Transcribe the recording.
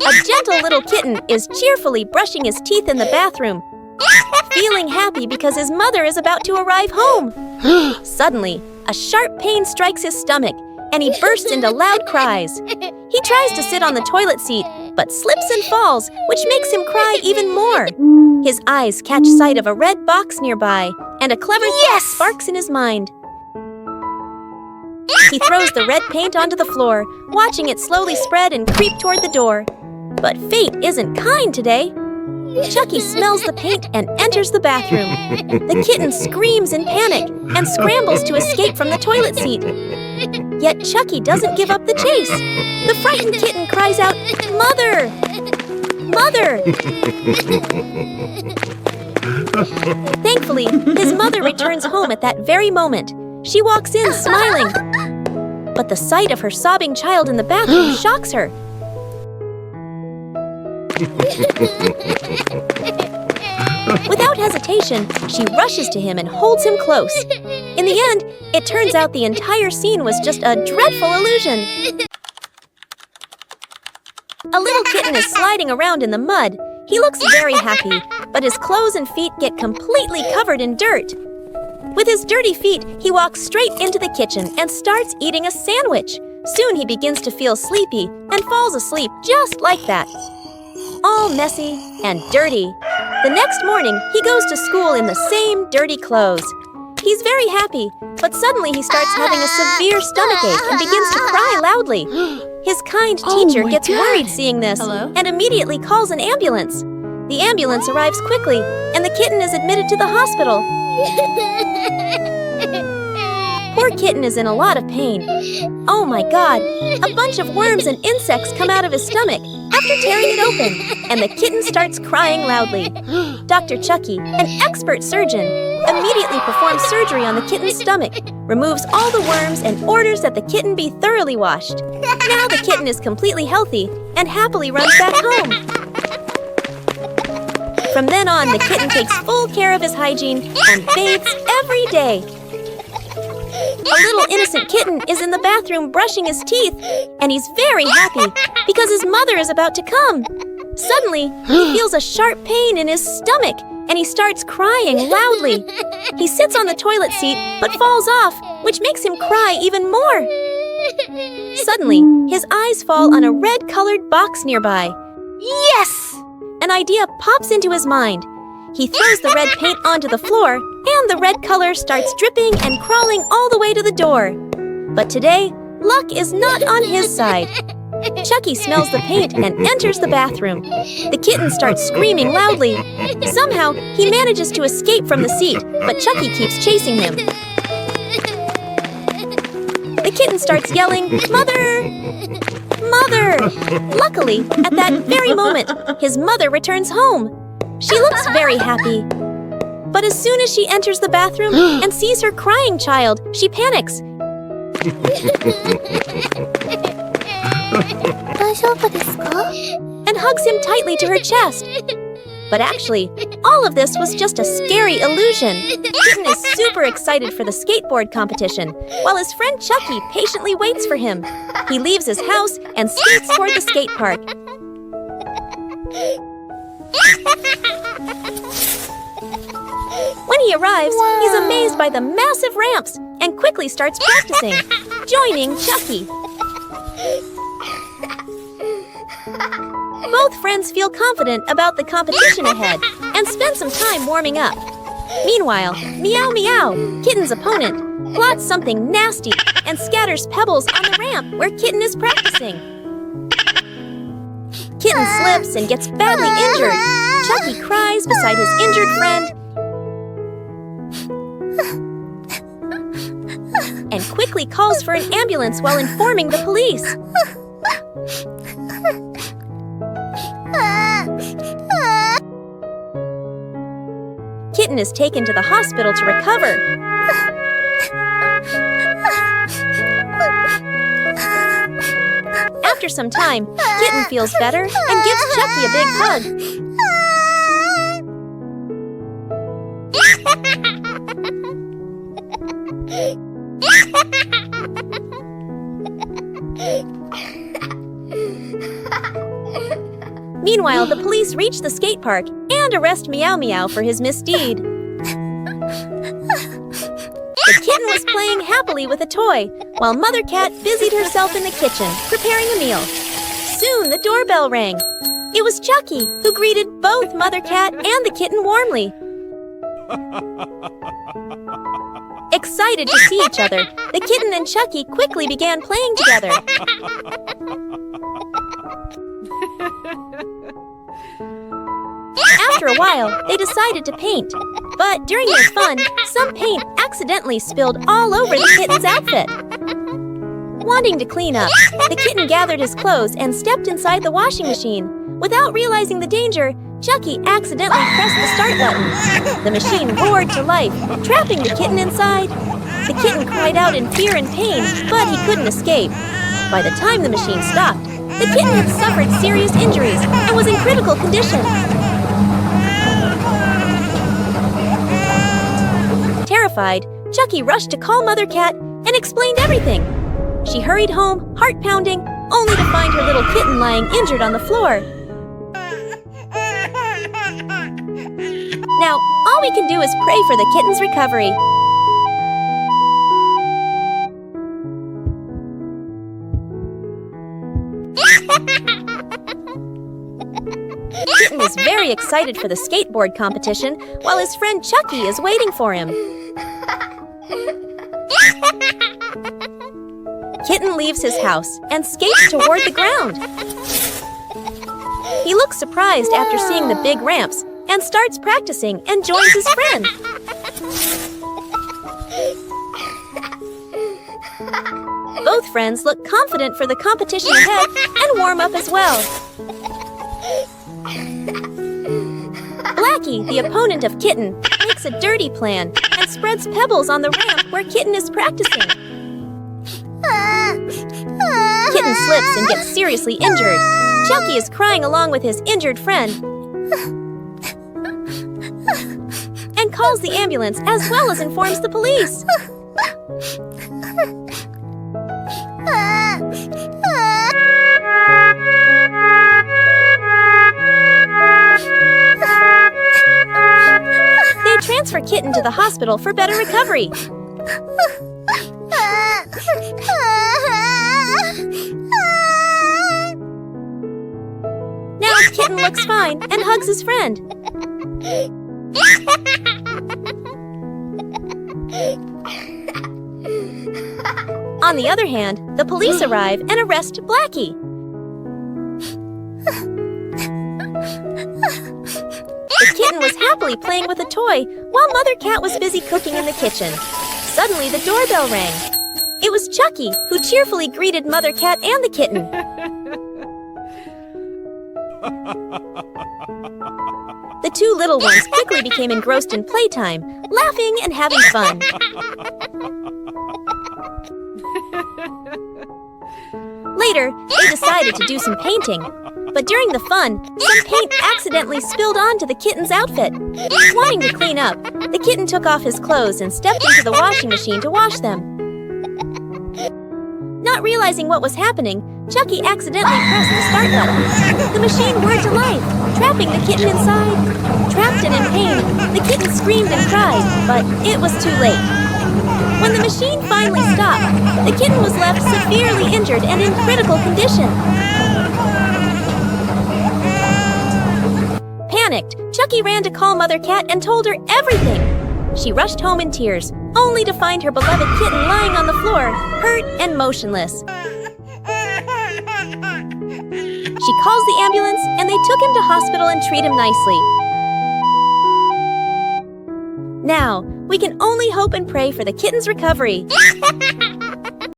A gentle little kitten is cheerfully brushing his teeth in the bathroom, feeling happy because his mother is about to arrive home. Suddenly, a sharp pain strikes his stomach, and he bursts into loud cries. He tries to sit on the toilet seat, but slips and falls, which makes him cry even more. His eyes catch sight of a red box nearby, and a clever thought sparks in his mind. He throws the red paint onto the floor, watching it slowly spread and creep toward the door. But fate isn't kind today. Chucky smells the paint and enters the bathroom. The kitten screams in panic and scrambles to escape from the toilet seat. Yet Chucky doesn't give up the chase. The frightened kitten cries out, "Mother! Mother!" Thankfully, his mother returns home at that very moment. She walks in smiling. But the sight of her sobbing child in the bathroom shocks her. Without hesitation, she rushes to him and holds him close. In the end, it turns out the entire scene was just a dreadful illusion. A little kitten is sliding around in the mud. He looks very happy, but his clothes and feet get completely covered in dirt. With his dirty feet, he walks straight into the kitchen and starts eating a sandwich. Soon he begins to feel sleepy and falls asleep just like that. All messy and dirty. The next morning, he goes to school in the same dirty clothes. He's very happy, but suddenly he starts having a severe stomachache and begins to cry loudly. His kind teacher gets worried seeing this and immediately calls an ambulance. The ambulance arrives quickly, and the kitten is admitted to the hospital. Poor kitten is in a lot of pain. Oh my God! A bunch of worms and insects come out of his stomach after tearing it open, and the kitten starts crying loudly. Dr. Chucky, an expert surgeon, immediately performs surgery on the kitten's stomach, removes all the worms, and orders that the kitten be thoroughly washed. Now the kitten is completely healthy and happily runs back home. From then on, the kitten takes full care of his hygiene and bathes every day. A little innocent kitten is in the bathroom brushing his teeth, and he's very happy because his mother is about to come. Suddenly, he feels a sharp pain in his stomach, and he starts crying loudly. He sits on the toilet seat but falls off, which makes him cry even more. Suddenly, his eyes fall on a red-colored box nearby. Yes! An idea pops into his mind. He throws the red paint onto the floor, and the red color starts dripping and crawling all the way to the door. But today, luck is not on his side. Chucky smells the paint and enters the bathroom. The kitten starts screaming loudly. Somehow, he manages to escape from the seat, but Chucky keeps chasing him. The kitten starts yelling, "Mother! Mother!" Luckily, at that very moment, his mother returns home. She looks very happy. But as soon as she enters the bathroom and sees her crying child, she panics. And hugs him tightly to her chest. But actually, all of this was just a scary illusion. Kitten is super excited for the skateboard competition, while his friend Chucky patiently waits for him. He leaves his house and skates toward the skate park. When he arrives, he's amazed by the massive ramps and quickly starts practicing, joining Chucky. Both friends feel confident about the competition ahead and spend some time warming up. Meanwhile, Meow Meow, Kitten's opponent, plots something nasty and scatters pebbles on the ramp where Kitten is practicing. Kitten slips and gets badly injured. Chucky cries beside his injured friend and quickly calls for an ambulance while informing the police. Kitten is taken to the hospital to recover. After some time, Kitten feels better and gives Chucky a big hug. Meanwhile, the police reach the skate park and arrest Meow Meow for his misdeed. The kitten was playing happily with a toy, while Mother Cat busied herself in the kitchen, preparing a meal. Soon, the doorbell rang. It was Chucky, who greeted both Mother Cat and the kitten warmly. Excited to see each other, the kitten and Chucky quickly began playing together. After a while, they decided to paint. But during their fun, some paint accidentally spilled all over the kitten's outfit. Wanting to clean up, the kitten gathered his clothes and stepped inside the washing machine. Without realizing the danger, Chucky accidentally pressed the start button. The machine roared to life, trapping the kitten inside. The kitten cried out in fear and pain, but he couldn't escape. By the time the machine stopped, the kitten had suffered serious injuries and was in critical condition. Terrified, Chucky rushed to call Mother Cat and explained everything. She hurried home, heart pounding, only to find her little kitten lying injured on the floor. Now, all we can do is pray for the kitten's recovery. Kitten is very excited for the skateboard competition, while his friend Chucky is waiting for him. Kitten leaves his house and skates toward the ground. He looks surprised after seeing the big ramps and starts practicing and joins his friend. Both friends look confident for the competition ahead and warm up as well. Blackie, the opponent of Kitten, makes a dirty plan and spreads pebbles on the ramp where Kitten is practicing. Kitten slips and gets seriously injured. Chucky is crying along with his injured friend and calls the ambulance as well as informs the police. They transfer Kitten to the hospital for better recovery. Now Kitten looks fine and hugs his friend. On the other hand, the police arrive and arrest Blackie. The kitten was happily playing with a toy while Mother Cat was busy cooking in the kitchen. Suddenly, the doorbell rang. It was Chucky, who cheerfully greeted Mother Cat and the kitten. The two little ones quickly became engrossed in playtime, laughing and having fun. Later, they decided to do some painting. But during the fun, some paint accidentally spilled onto the kitten's outfit. Wanting to clean up, the kitten took off his clothes and stepped into the washing machine to wash them. Not realizing what was happening, Chucky accidentally pressed the start button. The machine whirred to life, trapping the kitten inside. Trapped and in pain, the kitten screamed and cried, but it was too late. When the machine finally stopped, the kitten was left severely injured and in critical condition. Panicked, Chucky ran to call Mother Cat and told her everything. She rushed home in tears, only to find her beloved kitten lying on the floor, hurt and motionless. She calls the ambulance and they took him to hospital and treat him nicely. Now, we can only hope and pray for the kitten's recovery.